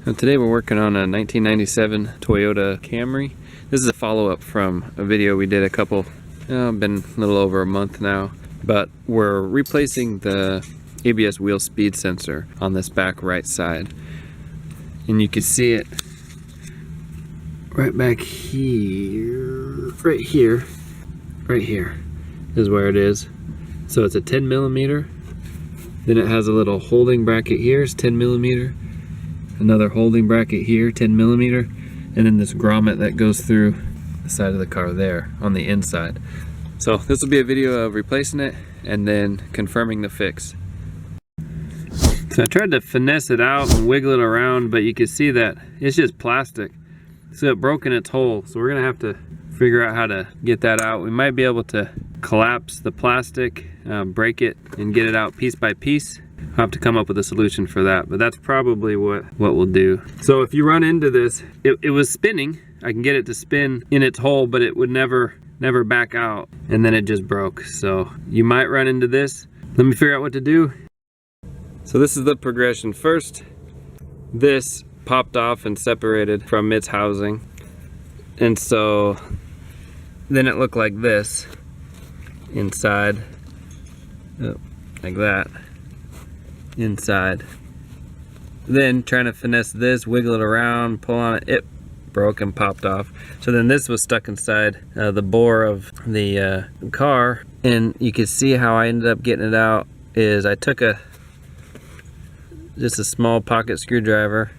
Today we're working on a 1997 Toyota Camry. This is a follow-up from a video we did been a little over a month now, but we're replacing the ABS wheel speed sensor on this back right side. And you can see it right back here, right here is where it is. So it's a 10 millimeter. Then it has a little holding bracket here, it's 10 millimeter. Another holding bracket here, 10 millimeter. And then this grommet that goes through the side of the car there on the inside. So this will be a video of replacing it and then confirming the fix. So I tried to finesse it out and wiggle it around, but you can see that it's just plastic. So it broke in its hole. So we're gonna have to figure out how to get that out. We might be able to collapse the plastic, break it and get it out piece by piece. I'll have to come up with a solution for that, but that's probably what we'll do. So if you run into this, it was spinning. I can get it to spin in its hole, but it would never back out, and then it just broke. So you might run into this. Let me figure out what to do. So this is the progression. First, this popped off and separated from its housing, and so then it looked like this inside, like that inside. Then trying to finesse this, wiggle it around, pull on it, it broke and popped off. So then this was stuck inside the bore of the car, and you can see how I ended up getting it out is I took just a small pocket screwdriver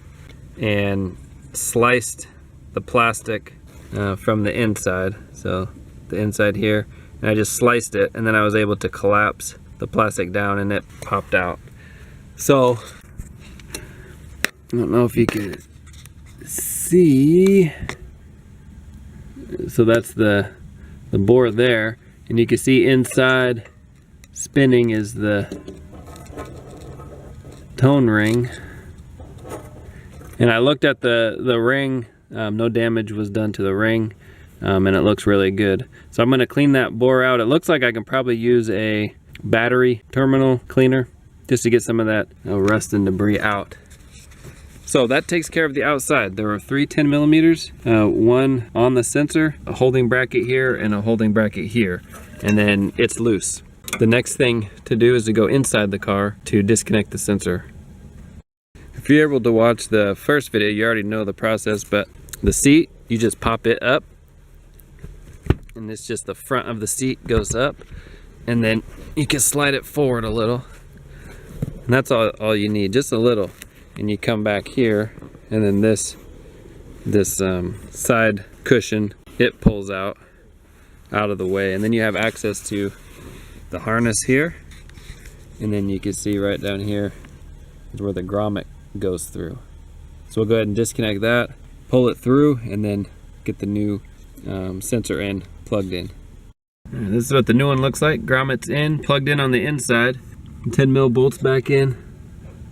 and sliced the plastic from the inside, so the inside here, and I just sliced it, and then I was able to collapse the plastic down and it popped out. So I don't know if you can see, so that's the bore there, and you can see inside spinning is the tone ring. And I looked at the ring, no damage was done to the ring, and it looks really good. So I'm going to clean that bore out. It looks like I can probably use a battery terminal cleaner just to get some of that rust and debris out. So that takes care of the outside. There are 3 10 millimeters, one on the sensor, a holding bracket here, and a holding bracket here, and then it's loose. The next thing to do is to go inside the car to disconnect the sensor. If you're able to watch the first video, you already know the process, but the seat, you just pop it up, and it's just the front of the seat goes up, and then you can slide it forward a little, and that's all you need, just a little. And you come back here, and then this side cushion, it pulls out of the way, and then you have access to the harness here, and then you can see right down here is where the grommet goes through. So we'll go ahead and disconnect that, pull it through, and then get the new sensor end plugged in. Right, this is what the new one looks like. Grommet's in, plugged in on the inside. 10 mil bolts back in.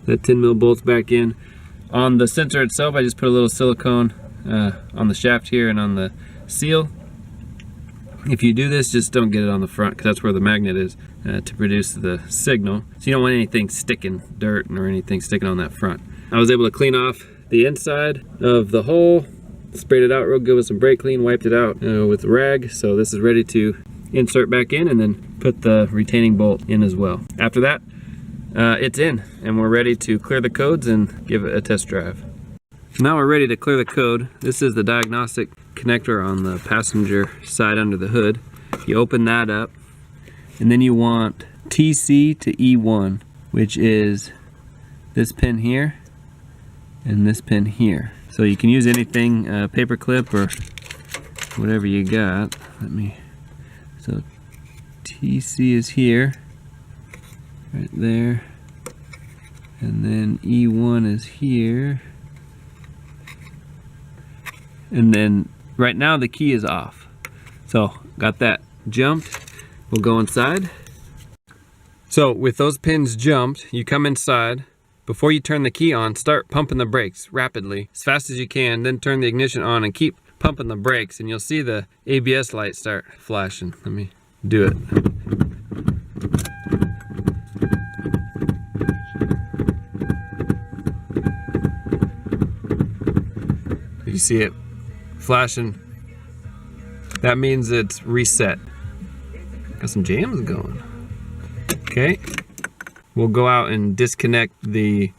That 10 mil bolts back in. On the sensor itself, I just put a little silicone on the shaft here and on the seal. If you do this, just don't get it on the front, because that's where the magnet is to produce the signal. So you don't want anything sticking, dirt or anything sticking on that front. I was able to clean off the inside of the hole, sprayed it out real good with some brake clean, wiped it out with a rag. So this is ready to insert back in and then put the retaining bolt in as well. After that, it's in, and we're ready to clear the codes and give it a test drive. Now we're ready to clear the code. This is the diagnostic connector on the passenger side under the hood. You open that up, and then you want TC to E1, which is this pin here and this pin here. So you can use anything, paper clip or whatever you got. So TC is here, right there, and then E1 is here. And then right now the key is off. So got that jumped. We'll go inside. So with those pins jumped, you come inside. Before you turn the key on, start pumping the brakes rapidly, as fast as you can, then turn the ignition on and keep pumping the brakes, and you'll see the ABS light start flashing. Let me do it. You see it flashing. That means it's reset. Got some jams going. Okay. We'll go out and disconnect the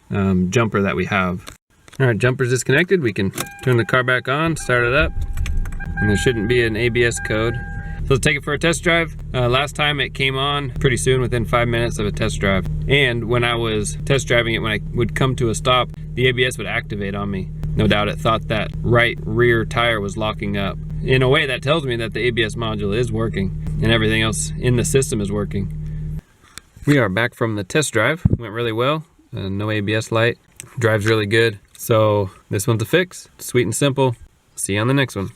jumper that we have. All right, jumper's disconnected. We can turn the car back on, start it up, and there shouldn't be an ABS code. So let's take it for a test drive. Last time it came on pretty soon, within 5 minutes of a test drive. And when I was test driving it, when I would come to a stop, the ABS would activate on me. No doubt it thought that right rear tire was locking up. In a way, that tells me that the ABS module is working and everything else in the system is working. We are back from the test drive. Went really well. No ABS light. Drives really good. So this one's a fix. Sweet and simple. See you on the next one.